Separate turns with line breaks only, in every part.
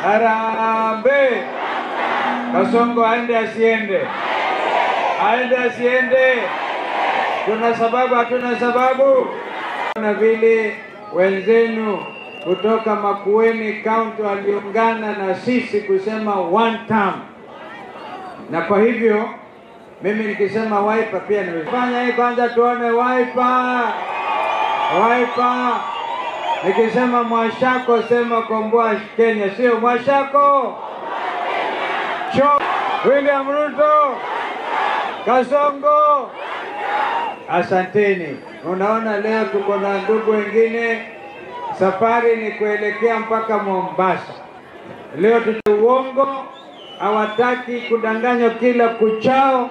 Harambee. Kasongo aende asiende? Aende asiende? Kuna sababu hatuna sababu? Na vile wenzenu kutoka Makueni County waliungana na sisi kusema one term. Na kwa hivyo mimi nikisema Wiper pia nimefanya hii. Kwanza tuone Wiper. Wiper. Nikisema Mwashako sema Komboa Kenya, sio Mwashako. William Ruto. Kasongo. Asanteni. Unaona leo tuko na ndugu wengine, safari ni kuelekea mpaka Mombasa. Leo uongo, hawataki kudanganywa kila kuchao,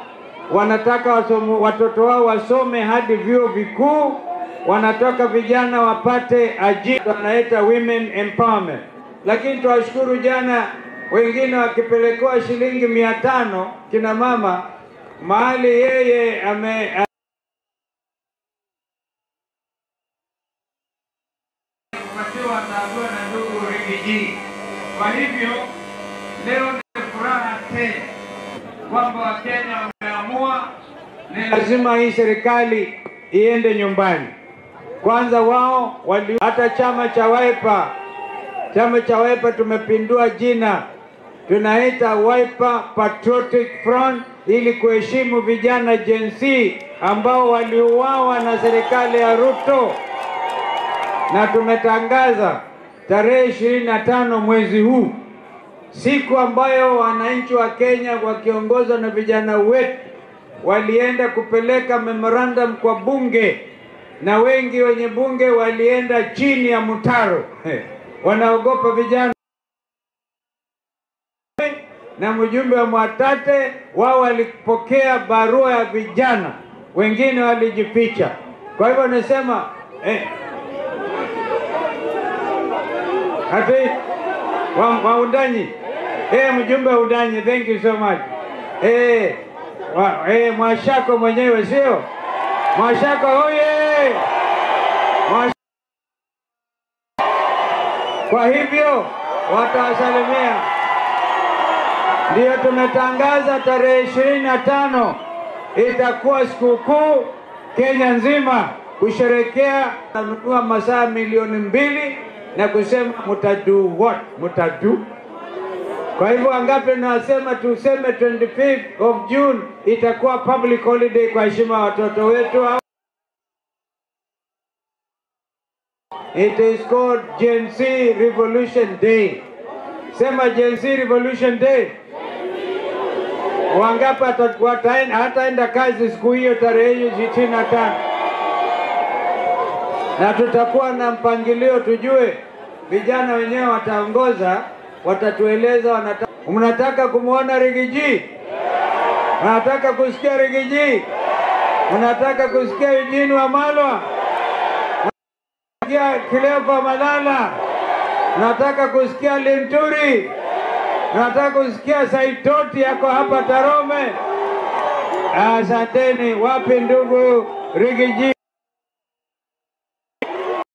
wanataka watoto wao wasome hadi vyuo vikuu, wanataka vijana wapate ajira, wanaita women empowerment. Lakini tuwashukuru jana wengine wakipelekewa shilingi 500 kina mama mahali yeye na ndugu Rigiji. Kwa hivyo leo ni furaha tele kwamba Wakenya wameamua lazima hii serikali iende nyumbani. Kwanza wao hata chama cha Wiper tumepindua jina, tunaita Wiper Patriotic Front ili kuheshimu vijana Gen Z ambao waliuawa na serikali ya Ruto. Na tumetangaza tarehe 25 mwezi huu, siku ambayo wananchi wa Kenya wakiongozwa na vijana wetu walienda kupeleka memorandum kwa bunge, na wengi wenye bunge walienda chini ya mtaro. Wanaogopa vijana. Na mjumbe wa Mwatate wao walipokea barua ya vijana, wengine walijificha. Kwa hivyo nasema ati wa Undanyi, mjumbe wa Undanyi, thank you so much. Mwashako mwenyewe sio? Mwashako hoye! Kwa hivyo watawasalimia. Ndio tumetangaza tarehe 25 itakuwa sikukuu Kenya nzima kusherekea, tunanunua masaa 2,000,000 na kusema mutadu what? Mutadu. Kwa hivyo angapi nasema tuseme 25th of June itakuwa public holiday kwa heshima watoto wetu. It is called Gen Z Revolution Day. Sema Gen Z Revolution Day. Wangapi hataenda kazi siku hiyo tarehe 25. Na tutakuwa na mpangilio, tujue vijana wenyewe wataongoza, watatueleza mnataka kumuona Rigiji? Mnataka kusikia Rigiji? Mnataka kusikia Eugene Wamalwa? Mnataka Cleopa Malala? Mnataka kusikia Linturi? Mnataka kusikia Saitoti yako hapa Tarome? Asanteni. Wapi ndugu Rigiji?